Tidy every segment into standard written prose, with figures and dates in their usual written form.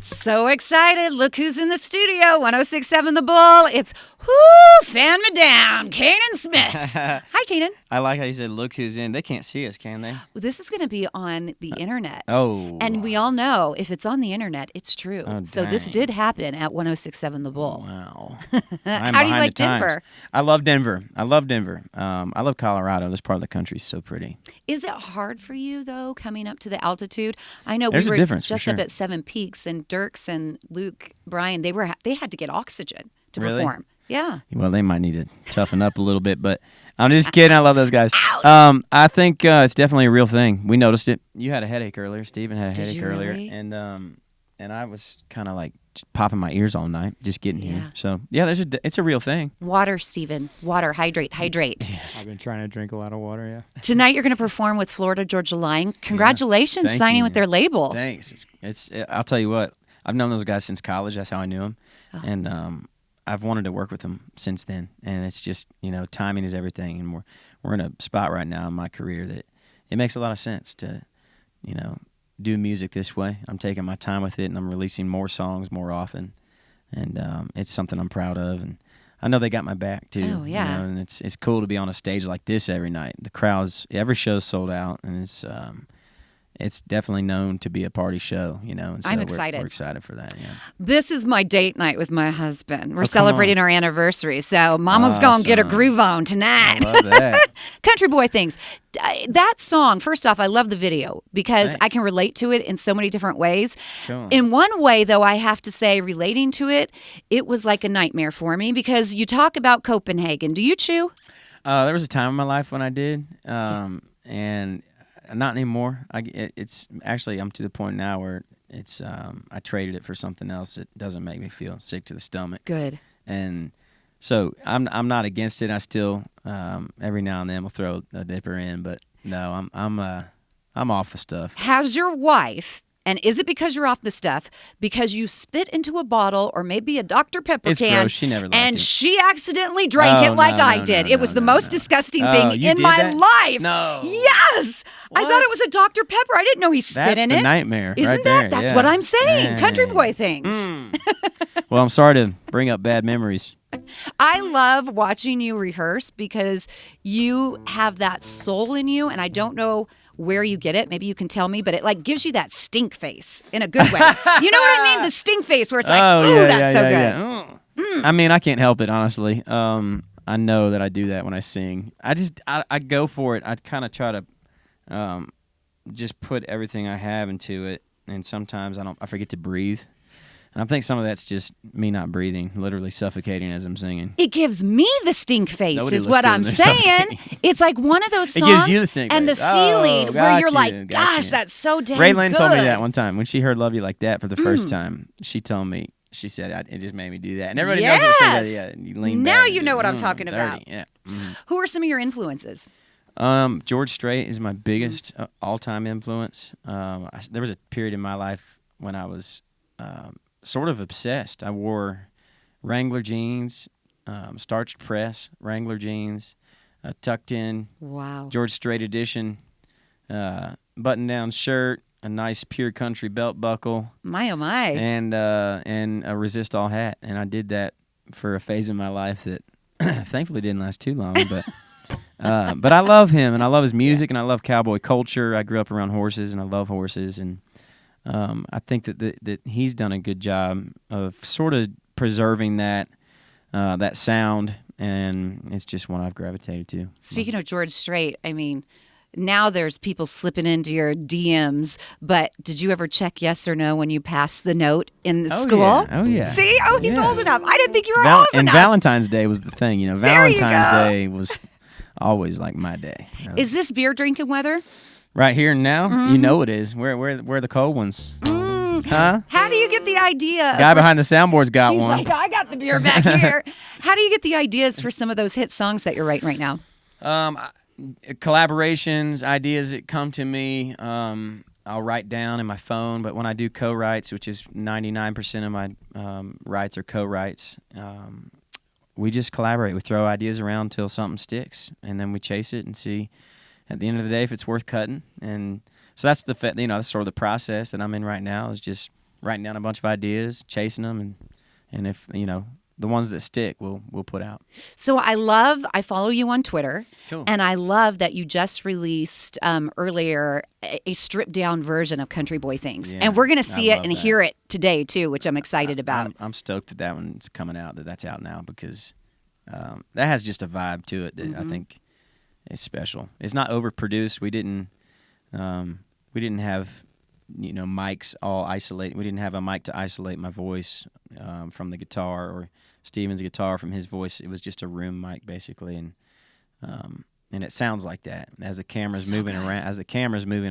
So excited. Look who's in the studio. 1067 The Bull. It's whoo, fan me down. Canaan Smith. Hi, Canaan. I like how you said, look who's in. They can't see us, can they? Well, this is going to be on the internet. Oh. And we all know if it's on the internet, it's true. Oh, so this dang. did happen at 1067 The Bull. Wow. How do you like Denver? I love Denver. I love Colorado. This part of the country is so pretty. Is it hard for you, though, coming up to the altitude? I know There's we a were difference, for just up sure. at Seven Peaks, and Dirks and Luke, Brian, they had to get oxygen to Really? perform. Yeah. Well, they might need to toughen up a little bit, but I'm just kidding. I love those guys. Ouch. I think it's definitely a real thing. We noticed it. You had a headache earlier. Steven had a Did headache you earlier. really? And I was kind of like popping my ears all night just getting Yeah. here. So, yeah, it's a real thing. Water, Stephen. Water. Hydrate. I've been trying to drink a lot of water, yeah. Tonight you're going to perform with Florida Georgia Line. Congratulations Thank signing you. with their label. Thanks. I'll tell you what. I've known those guys since college. That's how I knew them. Oh. And I've wanted to work with them since then. And it's just, timing is everything. And we're in a spot right now in my career that it makes a lot of sense to, do music this way. I'm taking my time with it, and I'm releasing more songs more often. And it's something I'm proud of. And I know they got my back, too. Oh, yeah. And it's cool to be on a stage like this every night. The crowds, every show's sold out, and it's definitely known to be a party show, and so I'm excited. We're excited for that, yeah. This is my date night with my husband. We're come celebrating our anniversary, so Mama's going to get a Awesome. groove on tonight. I love that. Country Boy Things. That song, first off, I love the video because Thanks. I can relate to it in so many different ways. Sure. In one way, though, I have to say, relating to it, it was like a nightmare for me because you talk about Copenhagen. Do you chew? There was a time in my life when I did, and not anymore. It's actually, I'm to the point now where it's I traded it for something else that doesn't make me feel sick to the stomach. Good. And so I'm not against it. I still every now and then will throw a dipper in, but no, I'm off the stuff. Has your wife, and is it because you're off the stuff, because you spit into a bottle or maybe a Dr. Pepper It's can, gross. She never liked and it. she accidentally drank Oh, it like no, I no, did? no, It was no, the no, most no. disgusting Oh, thing you in did my that? life. No. Yes. I thought it was a Dr. Pepper. I didn't know he spit That's in the it. nightmare Isn't right that? there, That's yeah. what I'm saying. Country Dang. Boy Things. Well, I'm sorry to bring up bad memories. I love watching you rehearse because you have that soul in you, and I don't know where you get it. Maybe you can tell me, but it like gives you that stink face in a good way. You know what I mean? The stink face where it's like, Oh, ooh, yeah, that's so good. Yeah. I mean, I can't help it, honestly. I know that I do that when I sing. I go for it. I kind of try to just put everything I have into it, and sometimes I forget to breathe. And I think some of that's just me not breathing, literally suffocating as I'm singing. It gives me the stink face, Nobody is looks what good I'm when they're saying. suffocating. It's like one of those It songs gives you the stink and the face. Oh, feeling where got you're you, like, got gosh, you. that's so damn Raylan good. told me that one time when she heard "Love You Like That" for the first time. She told me, she said, it just made me do that. And everybody knows what Yes. yeah, you lean Now back you and know do, what I'm talking dirty. about. Yeah. Mhm. Who are some of your influences? George Strait is my biggest all-time influence. There was a period in my life when I was sort of obsessed. I wore Wrangler jeans, starched press Wrangler jeans, tucked in Wow. George Strait edition, button-down shirt, a nice pure country belt buckle, My, oh, my. and a resist all hat. And I did that for a phase in my life that thankfully didn't last too long, but I love him, and I love his music, and I love cowboy culture. I grew up around horses, and I love horses, and I think that he's done a good job of sort of preserving that sound, and it's just one I've gravitated to. Speaking of George Strait, I mean, now there's people slipping into your DMs, but did you ever check yes or no when you passed the note in the school? Yeah. Oh, yeah. See? Oh, he's Yeah. old enough. I didn't think you were old And enough. Valentine's Day was the thing, There you Valentine's go. Day was always like my day. Is this beer drinking weather? Right here and now, Mm-hmm. you know it is. Where are the cold ones? Huh? How do you get the idea? Guy behind the soundboard's got He's one. like, I got the beer back here. How do you get the ideas for some of those hit songs that you're writing right now? Collaborations, ideas that come to me, I'll write down in my phone. But when I do co-writes, which is 99% of my writes are co-writes, we just collaborate. We throw ideas around until something sticks, and then we chase it and see at the end of the day if it's worth cutting. And so that's that's sort of the process that I'm in right now, is just writing down a bunch of ideas, chasing them, and if the ones that stick, we'll put out. So I follow you on Twitter, Cool. and I love that you just released earlier a stripped down version of Country Boy Things. Yeah, and we're going to I see it love and that. hear it today, too, which I'm excited about. I'm stoked that one's coming out, that's out now, because that has just a vibe to it that I think is special. It's not overproduced. We didn't have mics all isolated. We didn't have a mic to isolate my voice from the guitar, or Steven's guitar from his voice. It was just a room mic basically, and it sounds like that. As the camera's moving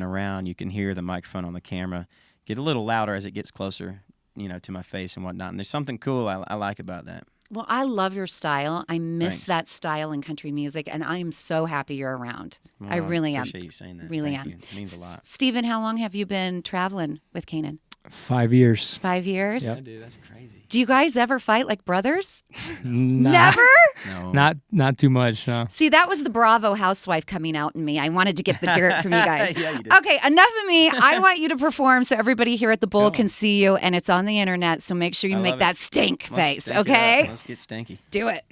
around, you can hear the microphone on the camera get a little louder as it gets closer, to my face and whatnot. And there's something cool I like about that. Well, I love your style. I miss Thanks. that style in country music, and I am so happy you're around. Well, I really am. Appreciate you saying that. Really Thank am. you. It means a lot. Stephen, how long have you been traveling with Canaan? 5 years. 5 years? Yep. Dude, that's crazy. Do you guys ever fight like brothers? Nah, Never? No. Not too much. No. See, that was the Bravo housewife coming out in me. I wanted to get the dirt from you guys. Yeah, you did. Okay, enough of me. I want you to perform so everybody here at the Bull Cool. can see you, and it's on the internet, so make sure you I make love that it. stink Let's face, stink it up. okay? Let's get stinky. Do it.